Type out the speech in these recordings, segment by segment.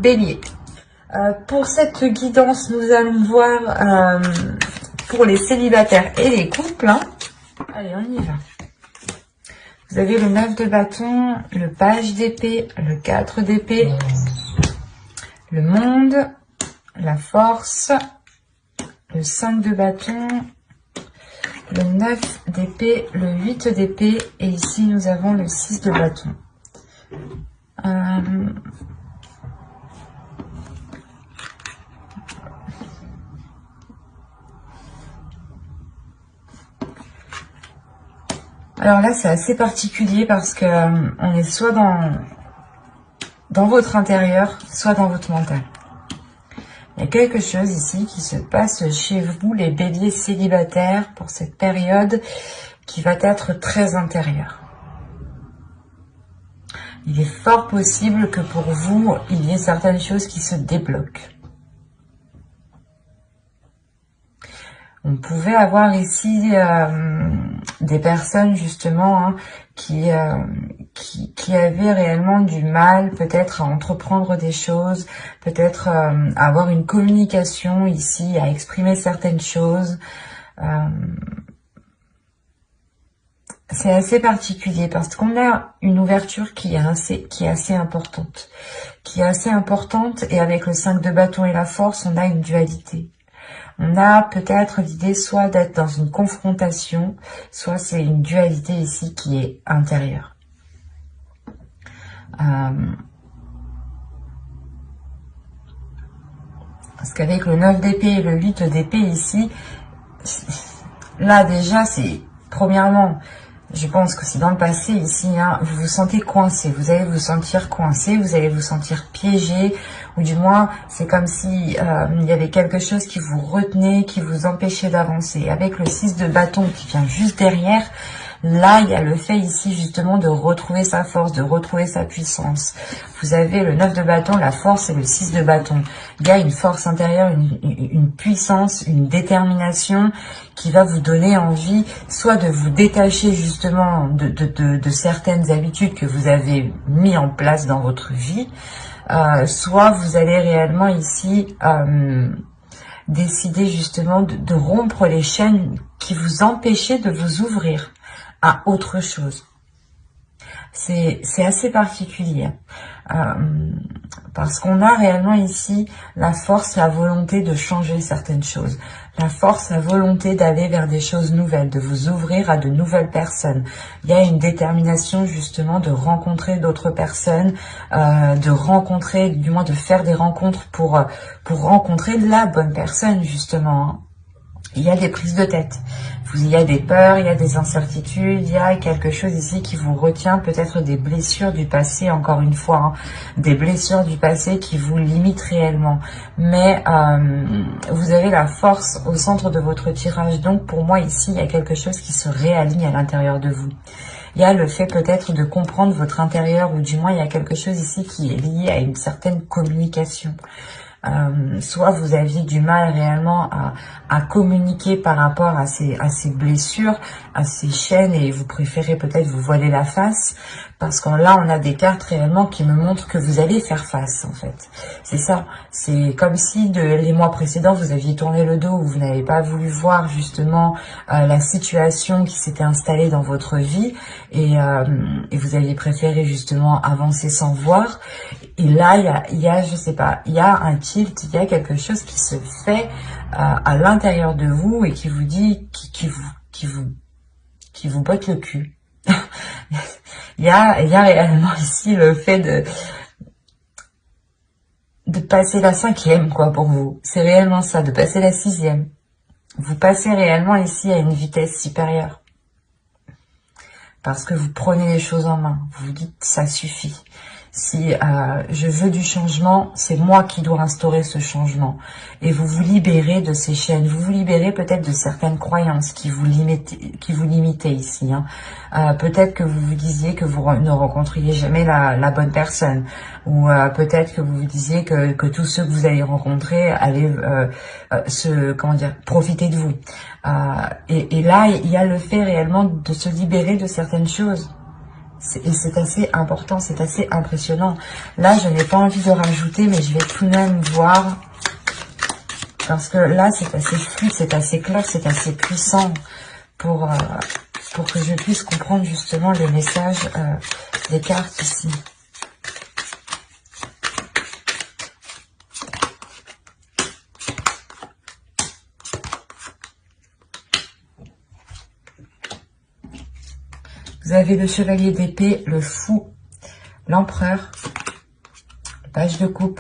Bélier. Pour cette guidance, nous allons voir pour les célibataires et les couples. Hein. Allez, on y va. Vous avez le 9 de bâton, le page d'épée, le 4 d'épée, le monde, la force, le 5 de bâton, le 9 d'épée, le 8 d'épée, et ici nous avons le 6 de bâton. Alors là, c'est assez particulier parce que on est soit dans votre intérieur, soit dans votre mental. Il y a quelque chose ici qui se passe chez vous, les béliers célibataires, pour cette période qui va être très intérieure. Il est fort possible que pour vous, il y ait certaines choses qui se débloquent. On pouvait avoir ici des personnes justement hein, qui avaient réellement du mal peut-être à entreprendre des choses, peut-être à avoir une communication ici, à exprimer certaines choses. C'est assez particulier parce qu'on a une ouverture qui est assez importante. Et avec le 5 de bâton et la force, on a une dualité. On a peut-être l'idée soit d'être dans une confrontation, soit c'est une dualité ici qui est intérieure. Parce qu'avec le 9 d'épée et le 8 d'épée ici, là déjà c'est, premièrement, je pense que c'est dans le passé ici, hein, vous vous sentez coincé, vous allez vous sentir coincé, vous allez vous sentir piégé, ou du moins c'est comme si il y avait quelque chose qui vous retenait, qui vous empêchait d'avancer. Avec le 6 de bâton qui vient juste derrière, là il y a le fait ici justement de retrouver sa force, de retrouver sa puissance. Vous avez le 9 de bâton, la force et le 6 de bâton. Il y a une force intérieure, une puissance, une détermination qui va vous donner envie soit de vous détacher justement de certaines habitudes que vous avez mis en place dans votre vie, soit vous allez réellement ici décider justement de rompre les chaînes qui vous empêchaient de vous ouvrir à autre chose. C'est assez particulier parce qu'on a réellement ici la force, la volonté de changer certaines choses, la force, la volonté d'aller vers des choses nouvelles, de vous ouvrir à de nouvelles personnes. Il y a une détermination justement de rencontrer d'autres personnes, de rencontrer, du moins de faire des rencontres pour rencontrer la bonne personne justement. Hein. Il y a des prises de tête, il y a des peurs, il y a des incertitudes, il y a quelque chose ici qui vous retient, peut-être des blessures du passé, encore une fois, hein, des blessures du passé qui vous limitent réellement. Mais vous avez la force au centre de votre tirage, donc pour moi ici, il y a quelque chose qui se réaligne à l'intérieur de vous. Il y a le fait peut-être de comprendre votre intérieur, ou du moins il y a quelque chose ici qui est lié à une certaine communication. Soit vous aviez du mal réellement à communiquer par rapport à ces blessures, à ces chaînes, et vous préférez peut-être vous voiler la face, parce que là on a des cartes réellement qui me montrent que vous allez faire face en fait. C'est ça, c'est comme si les mois précédents vous aviez tourné le dos, ou vous n'avez pas voulu voir justement la situation qui s'était installée dans votre vie, et vous aviez préféré justement avancer sans voir. Et là, il y a, je sais pas, il y a un tilt, il y a quelque chose qui se fait à l'intérieur de vous et qui vous dit, qui vous botte le cul. il y a réellement ici le fait de passer la 5e, quoi, pour vous. C'est réellement ça, de passer la 6e. Vous passez réellement ici à une vitesse supérieure. Parce que vous prenez les choses en main. Vous vous dites, ça suffit. Si je veux du changement, c'est moi qui dois instaurer ce changement. Et vous vous libérez de ces chaînes, vous vous libérez peut-être de certaines croyances qui vous limitaient ici. Hein. Peut-être que vous vous disiez que vous ne rencontriez jamais la bonne personne. Ou peut-être que vous vous disiez que tous ceux que vous allez rencontrer allaient profiter de vous. Et là, il y a le fait réellement de se libérer de certaines choses. Et c'est assez important, c'est assez impressionnant. Là, je n'ai pas envie de rajouter, mais je vais tout de même voir. Parce que là, c'est assez fluide, c'est assez clair, c'est assez puissant pour que je puisse comprendre justement le message des cartes ici. Vous avez le chevalier d'épée, le fou, l'empereur, le page de coupe,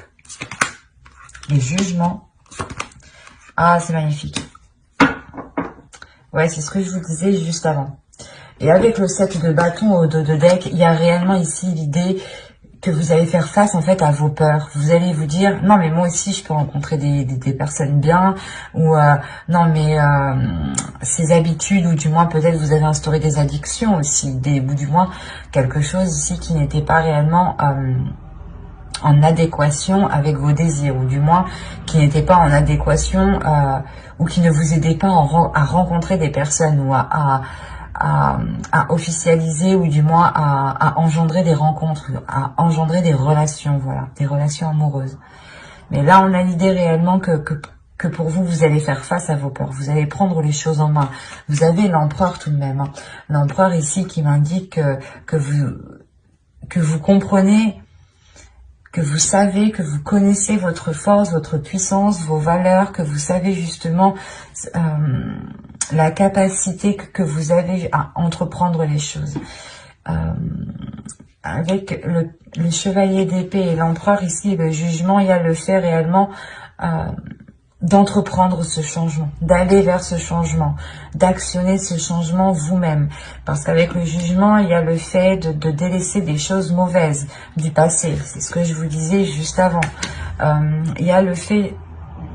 les jugements. Ah, c'est magnifique. Ouais, c'est ce que je vous disais juste avant. Et avec le 7 de bâton au dos de deck, il y a réellement ici l'idée que vous allez faire face en fait à vos peurs. Vous allez vous dire, non mais moi aussi je peux rencontrer des personnes bien, ou non mais ces habitudes, ou du moins peut-être vous avez instauré des addictions aussi, ou du moins quelque chose ici qui n'était pas réellement en adéquation avec vos désirs, ou du moins qui n'était pas en adéquation, ou qui ne vous aidait pas à rencontrer des personnes, ou à officialiser, ou du moins à engendrer des rencontres, à engendrer des relations, voilà, des relations amoureuses. Mais là, on a l'idée réellement que pour vous, vous allez faire face à vos peurs, vous allez prendre les choses en main. Vous avez l'empereur tout de même, hein. L'empereur ici qui m'indique que vous comprenez, que vous savez, que vous connaissez votre force, votre puissance, vos valeurs, que vous savez justement la capacité que vous avez à entreprendre les choses. Avec le chevalier d'épée et l'empereur ici, le jugement, il y a le fait réellement d'entreprendre ce changement, d'aller vers ce changement, d'actionner ce changement vous-même. Parce qu'avec le jugement, il y a le fait de délaisser des choses mauvaises du passé. C'est ce que je vous disais juste avant. Il y a le fait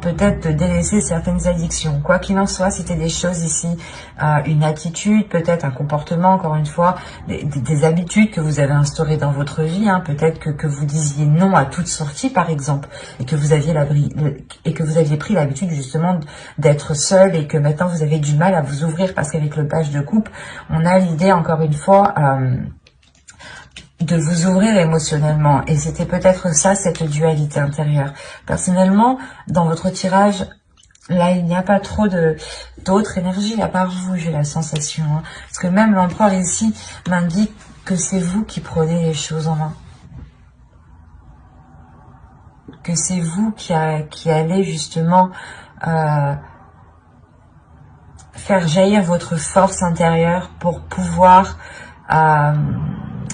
peut-être de délaisser certaines addictions. Quoi qu'il en soit, c'était des choses ici, une attitude, peut-être un comportement, encore une fois, des habitudes que vous avez instaurées dans votre vie, hein. Peut-être que vous disiez non à toute sortie, par exemple, et que vous aviez pris l'habitude justement d'être seul, et que maintenant vous avez du mal à vous ouvrir, parce qu'avec le page de coupe, on a l'idée, encore une fois, de vous ouvrir émotionnellement. Et c'était peut-être ça, cette dualité intérieure. Personnellement, dans votre tirage, là, il n'y a pas trop d'autres énergies à part vous, j'ai la sensation, hein. Parce que même l'empereur ici m'indique que c'est vous qui prenez les choses en main. Que c'est vous qui allez justement faire jaillir votre force intérieure pour pouvoir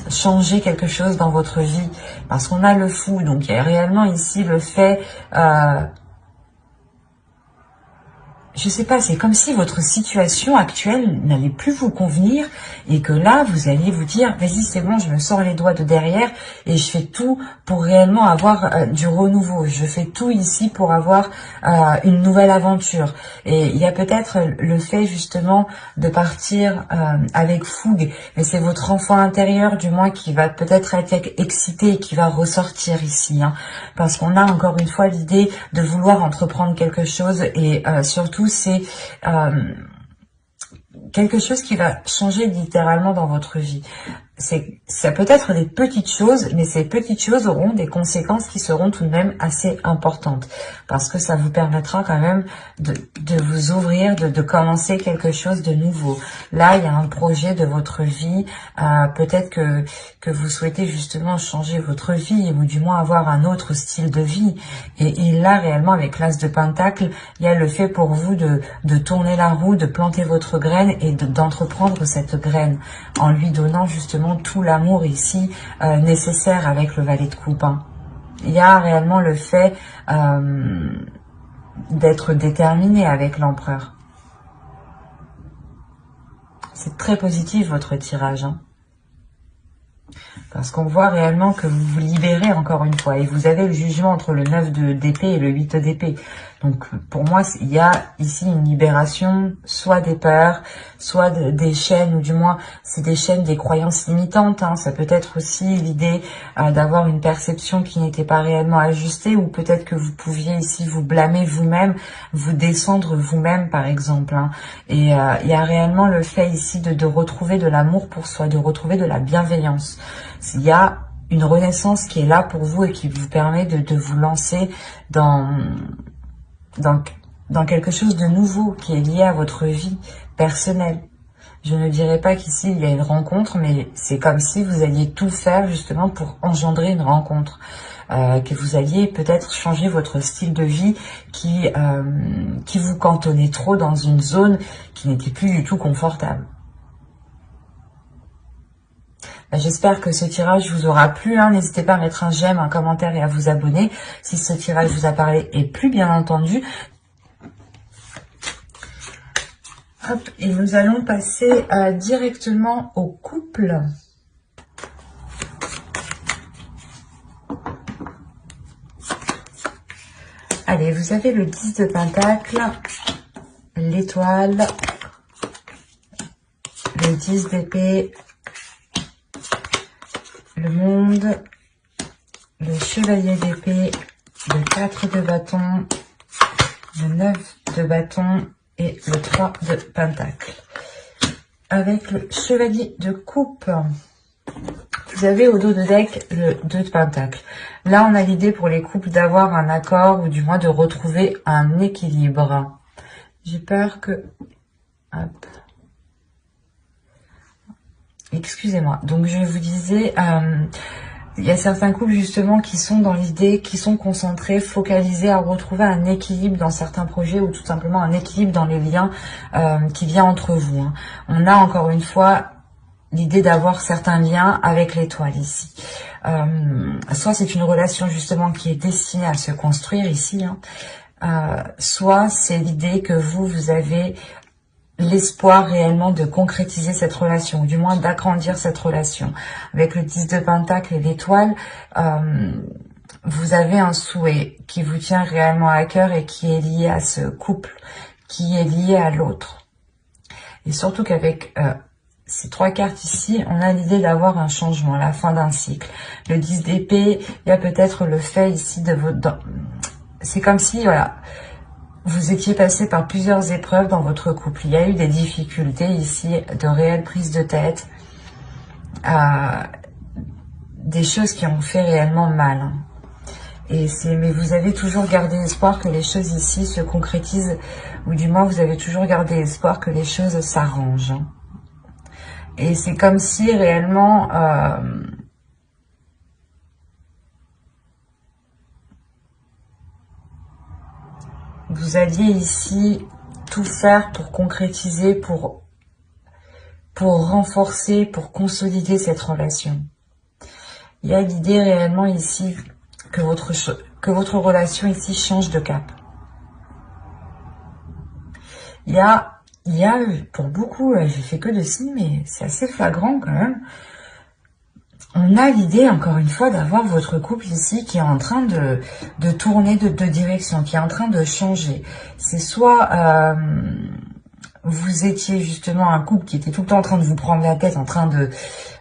changer quelque chose dans votre vie, parce qu'on a le fou, donc il y a réellement ici le fait, je sais pas, c'est comme si votre situation actuelle n'allait plus vous convenir, et que là, vous alliez vous dire, vas-y, c'est bon, je me sors les doigts de derrière, et je fais tout pour réellement avoir du renouveau. Je fais tout ici pour avoir une nouvelle aventure. Et il y a peut-être le fait, justement, de partir avec fougue, mais c'est votre enfant intérieur, du moins, qui va peut-être être excité et qui va ressortir ici, hein, parce qu'on a encore une fois l'idée de vouloir entreprendre quelque chose, et surtout, c'est quelque chose qui va changer littéralement dans votre vie. Ça peut être des petites choses, mais ces petites choses auront des conséquences qui seront tout de même assez importantes, parce que ça vous permettra quand même de vous ouvrir, de commencer quelque chose de nouveau. Là, il y a un projet de votre vie, peut-être que vous souhaitez justement changer votre vie, ou du moins avoir un autre style de vie. Et là, réellement, avec l'As de Pentacle, il y a le fait pour vous de tourner la roue, de planter votre graine, et d'entreprendre cette graine, en lui donnant justement tout l'amour ici nécessaire avec le valet de coupe, hein. Il y a réellement le fait d'être déterminé avec l'empereur. C'est très positif votre tirage, hein, parce qu'on voit réellement que vous vous libérez encore une fois, et vous avez le jugement entre le 9 d'épée et le 8 d'épée. Donc pour moi, il y a ici une libération, soit des peurs, soit des chaînes, ou du moins c'est des chaînes, des croyances limitantes, hein. Ça peut être aussi l'idée d'avoir une perception qui n'était pas réellement ajustée, ou peut-être que vous pouviez ici vous blâmer vous-même, vous descendre vous-même par exemple, hein. Et il y a réellement le fait ici de retrouver de l'amour pour soi, de retrouver de la bienveillance. Il y a une renaissance qui est là pour vous et qui vous permet de vous lancer dans quelque chose de nouveau qui est lié à votre vie personnelle. Je ne dirais pas qu'ici il y a une rencontre, mais c'est comme si vous alliez tout faire justement pour engendrer une rencontre. Que vous alliez peut-être changer votre style de vie qui vous cantonnait trop dans une zone qui n'était plus du tout confortable. J'espère que ce tirage vous aura plu, hein. N'hésitez pas à mettre un j'aime, un commentaire et à vous abonner si ce tirage vous a parlé et plu, bien entendu. Hop, et nous allons passer directement au couple. Allez, vous avez le 10 de Pentacle, l'étoile, le 10 d'épée, le monde, le chevalier d'épée, le 4 de bâton, le 9 de bâton et le 3 de pentacle. Avec le chevalier de coupe, vous avez au dos de deck le 2 de pentacle. Là, on a l'idée pour les couples d'avoir un accord ou du moins de retrouver un équilibre. J'ai peur que... Hop. Excusez-moi. Donc, je vous disais... il y a certains couples justement qui sont dans l'idée, qui sont concentrés, focalisés à retrouver un équilibre dans certains projets ou tout simplement un équilibre dans les liens qui vient entre vous, hein. On a encore une fois l'idée d'avoir certains liens avec l'étoile ici. Soit c'est une relation justement qui est destinée à se construire ici, hein. Soit c'est l'idée que vous avez l'espoir réellement de concrétiser cette relation, ou du moins d'agrandir cette relation. Avec le 10 de Pentacle et l'étoile, vous avez un souhait qui vous tient réellement à cœur et qui est lié à ce couple, qui est lié à l'autre. Et surtout qu'avec ces 3 cartes ici, on a l'idée d'avoir un changement, la fin d'un cycle. Le 10 d'épée, il y a peut-être le fait ici de votre... C'est comme si, voilà... Vous étiez passé par plusieurs épreuves dans votre couple. Il y a eu des difficultés ici, de réelles prises de tête, des choses qui ont fait réellement mal. Mais vous avez toujours gardé espoir que les choses ici se concrétisent, ou du moins vous avez toujours gardé espoir que les choses s'arrangent. Et c'est comme si réellement... vous alliez ici tout faire pour concrétiser, pour renforcer, pour consolider cette relation. Il y a l'idée réellement ici que votre relation ici change de cap. Il y a pour beaucoup, j'ai fait que de signes, mais c'est assez flagrant quand même. On a l'idée, encore une fois, d'avoir votre couple ici qui est en train de tourner de direction, qui est en train de changer. C'est soit vous étiez justement un couple qui était tout le temps en train de vous prendre la tête, en train de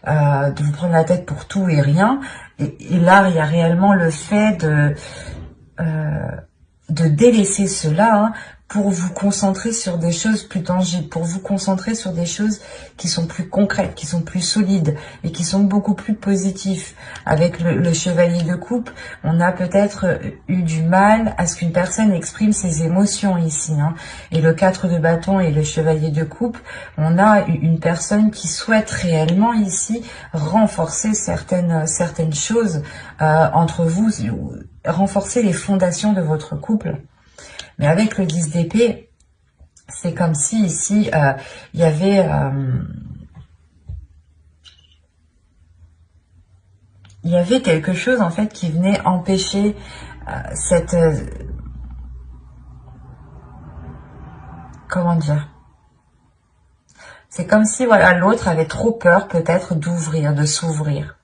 vous prendre la tête pour tout et rien. Et là, il y a réellement le fait de délaisser cela, hein, pour vous concentrer sur des choses plus tangibles, pour vous concentrer sur des choses qui sont plus concrètes, qui sont plus solides et qui sont beaucoup plus positifs. Avec le chevalier de coupe, on a peut-être eu du mal à ce qu'une personne exprime ses émotions ici, hein. Et le 4 de bâton et le chevalier de coupe, on a une personne qui souhaite réellement ici renforcer certaines choses entre vous, renforcer les fondations de votre couple. Mais avec le 10 d'épée, c'est comme si ici, il y avait... il y avait quelque chose en fait qui venait empêcher cette... comment dire? C'est comme si voilà, l'autre avait trop peur peut-être d'ouvrir, de s'ouvrir.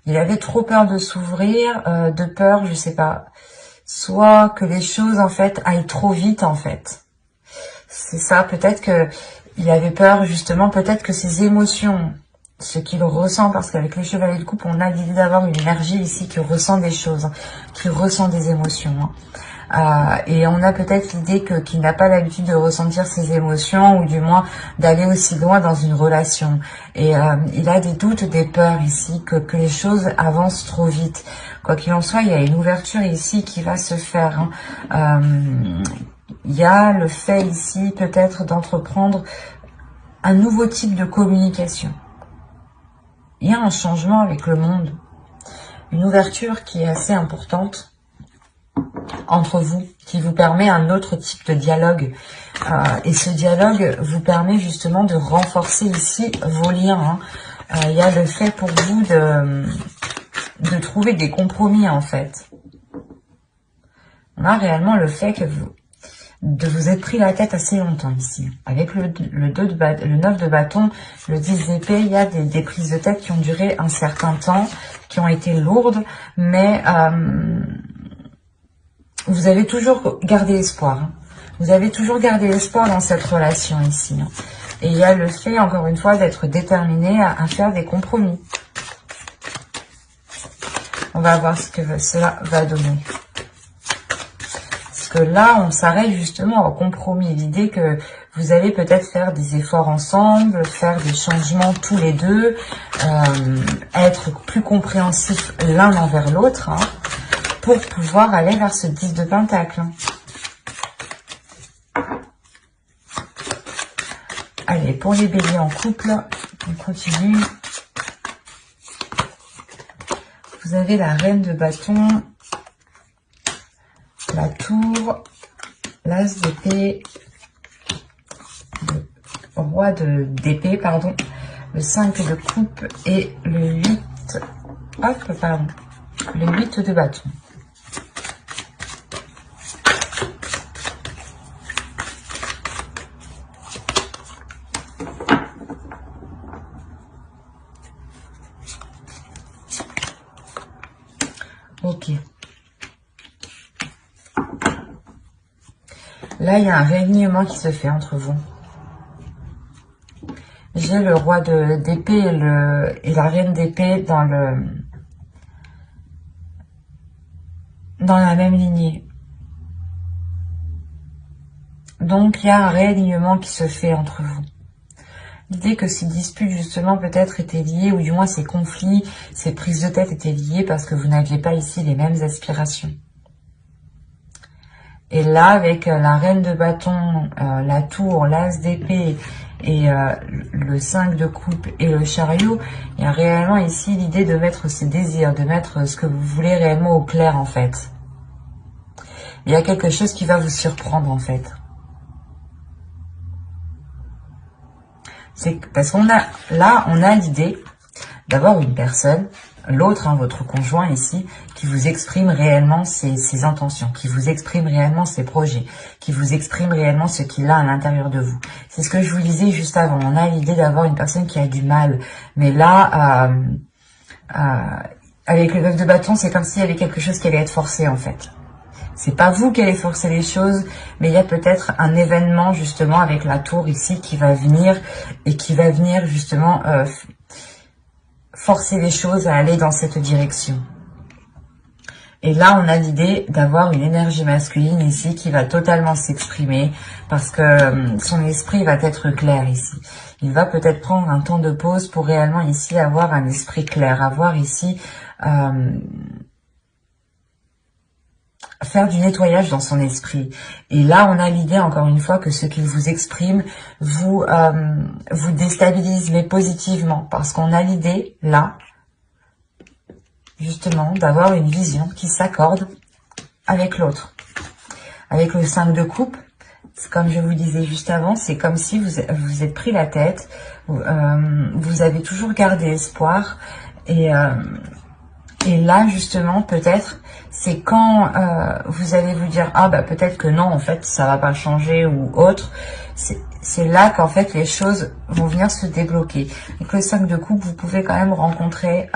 Il avait trop peur de s'ouvrir, de peur, je sais pas. soit que les choses, en fait, aillent trop vite, en fait. C'est ça, peut-être que il avait peur, justement, peut-être que ses émotions, ce qu'il ressent, parce qu'avec les chevaliers de coupe, on a l'idée d'avoir une énergie ici qui ressent des choses, qui ressent des émotions, et on a peut-être l'idée qu'il n'a pas l'habitude de ressentir ses émotions, ou du moins d'aller aussi loin dans une relation. Et il a des doutes, des peurs ici, que les choses avancent trop vite. Quoi qu'il en soit, il y a une ouverture ici qui va se faire. Il y a le fait ici peut-être d'entreprendre un nouveau type de communication. Il y a un changement avec le monde, une ouverture qui est assez importante entre vous, qui vous permet un autre type de dialogue. Et ce dialogue vous permet justement de renforcer ici vos liens. Il y a le fait pour vous de trouver des compromis en fait. On a réellement le fait que vous êtes pris la tête assez longtemps ici. Avec le 9 de bâton, le 10 d'épée, il y a des prises de tête qui ont duré un certain temps, qui ont été lourdes, mais vous avez toujours gardé espoir. Vous avez toujours gardé espoir dans cette relation ici. Et il y a le fait, encore une fois, d'être déterminé à faire des compromis. On va voir ce que cela va donner. Parce que là, on s'arrête justement au compromis. L'idée que vous allez peut-être faire des efforts ensemble, faire des changements tous les deux, être plus compréhensifs l'un envers l'autre, pour pouvoir aller vers ce 10 de pentacle. Allez, pour les béliers en couple, on continue. Vous avez la reine de bâton, la tour, l'as d'épée, le roi d'épée, pardon, le 5 de coupe et le 8, le 8 de bâton. Ok. Là, il y a un réalignement qui se fait entre vous. J'ai le roi d'épée et la reine d'épée dans la même lignée. Donc, il y a un réalignement qui se fait entre vous. L'idée que ces disputes, justement, peut-être étaient liées, ou du moins ces conflits, ces prises de tête étaient liées parce que vous n'aviez pas ici les mêmes aspirations. Et là, avec la reine de bâton, la tour, l'as d'épée et le 5 de coupe et le chariot, il y a réellement ici l'idée de mettre ses désirs, de mettre ce que vous voulez réellement au clair, en fait. Il y a quelque chose qui va vous surprendre, en fait. C'est parce qu'on a, là, on a l'idée d'avoir une personne, l'autre, votre conjoint ici, qui vous exprime réellement ses intentions, qui vous exprime réellement ses projets, qui vous exprime réellement ce qu'il a à l'intérieur de vous. C'est ce que je vous disais juste avant. On a l'idée d'avoir une personne qui a du mal. Mais là, avec le 9 de bâton, c'est comme s'il y avait quelque chose qui allait être forcé, en fait. C'est pas vous qui allez forcer les choses, mais il y a peut-être un événement, justement, avec la tour ici qui va venir, et qui va venir, justement, forcer les choses à aller dans cette direction. Et là, on a l'idée d'avoir une énergie masculine ici qui va totalement s'exprimer parce que son esprit va être clair ici. Il va peut-être prendre un temps de pause pour réellement ici avoir un esprit clair, avoir ici faire du nettoyage dans son esprit. Et là, on a l'idée, encore une fois, que ce qu'il vous exprime vous déstabilise, mais positivement. Parce qu'on a l'idée, là, justement, d'avoir une vision qui s'accorde avec l'autre. Avec le 5 de coupe, comme je vous disais juste avant, c'est comme si vous êtes pris la tête, vous avez toujours gardé espoir, et là, justement, peut-être, c'est quand vous allez vous dire « Ah, bah peut-être que non, en fait, ça va pas changer » ou autre. C'est là qu'en fait, les choses vont venir se débloquer. Avec le 5 de coupe, vous pouvez quand même rencontrer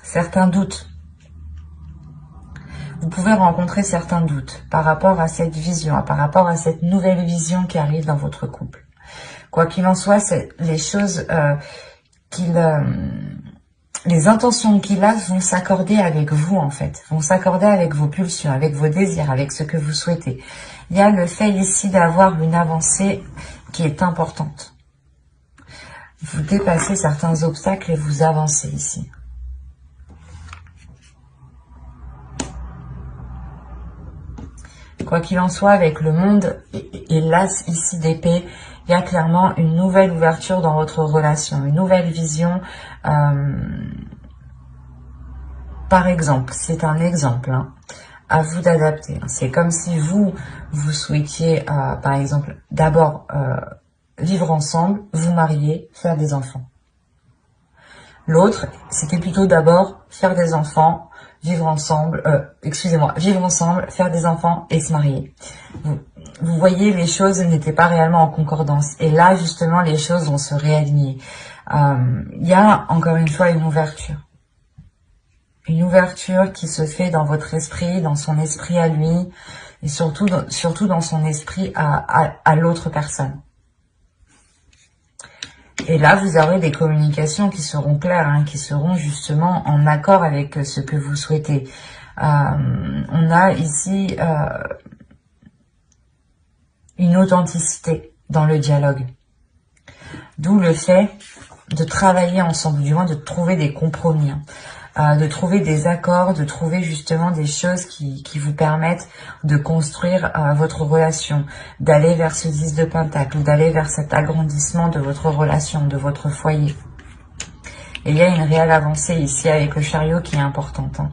certains doutes. vous pouvez rencontrer certains doutes par rapport à cette vision, par rapport à cette nouvelle vision qui arrive dans votre couple. Quoi qu'il en soit, c'est les choses les intentions qu'il a vont s'accorder avec vous, en fait. Vont s'accorder avec vos pulsions, avec vos désirs, avec ce que vous souhaitez. Il y a le fait ici d'avoir une avancée qui est importante. Vous dépassez certains obstacles et vous avancez ici. Quoi qu'il en soit, avec le monde et l'as ici d'épée, il y a clairement une nouvelle ouverture dans votre relation, une nouvelle vision. Par exemple, c'est un exemple, hein, à vous d'adapter. C'est comme si vous souhaitiez, par exemple, d'abord vivre ensemble, vous marier, faire des enfants. L'autre, c'était plutôt d'abord faire des enfants, vivre ensemble, vivre ensemble, faire des enfants et se marier. Vous voyez, les choses n'étaient pas réellement en concordance. Et là, justement, les choses vont se réaligner. Il y a, encore une fois, une ouverture. Une ouverture qui se fait dans votre esprit, dans son esprit à lui, et surtout dans son esprit à l'autre personne. Et là, vous aurez des communications qui seront claires, hein, qui seront justement en accord avec ce que vous souhaitez. On a ici une authenticité dans le dialogue. D'où le fait de travailler ensemble, du moins de trouver des compromis, hein, de trouver des accords, de trouver justement des choses qui vous permettent de construire votre relation, d'aller vers ce 10 de Pentacle, d'aller vers cet agrandissement de votre relation, de votre foyer. Et il y a une réelle avancée ici avec le chariot qui est importante, hein.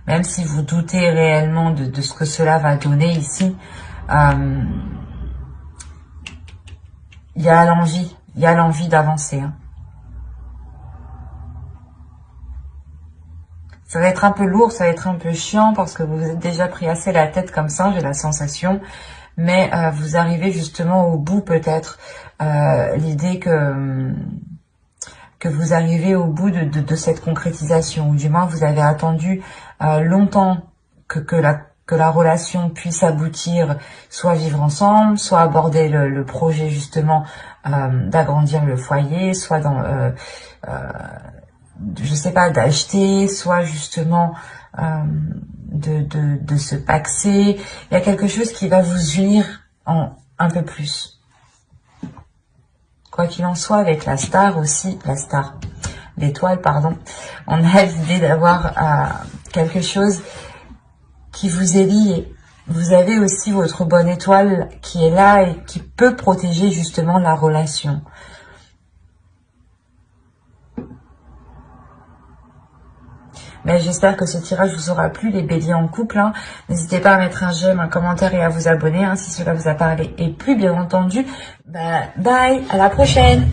Même si vous doutez réellement de ce que cela va donner ici, il y a l'envie d'avancer, hein. Ça va être un peu lourd, ça va être un peu chiant parce que vous vous êtes déjà pris assez la tête comme ça, j'ai la sensation. Mais vous arrivez justement au bout peut-être. L'idée que vous arrivez au bout de cette concrétisation. Ou du moins vous avez attendu longtemps que la relation puisse aboutir, soit vivre ensemble, soit aborder le projet justement d'agrandir le foyer, soit dans... je sais pas, d'acheter, soit justement de se paxer. Il y a quelque chose qui va vous unir un peu plus. Quoi qu'il en soit, avec la star aussi, l'étoile, pardon, on a l'idée d'avoir quelque chose qui vous est lié. Vous avez aussi votre bonne étoile qui est là et qui peut protéger justement la relation. Mais j'espère que ce tirage vous aura plu, les béliers en couple, hein. N'hésitez pas à mettre un j'aime, un commentaire et à vous abonner, hein, si cela vous a parlé et plu, bien entendu. Bah, bye, à la prochaine.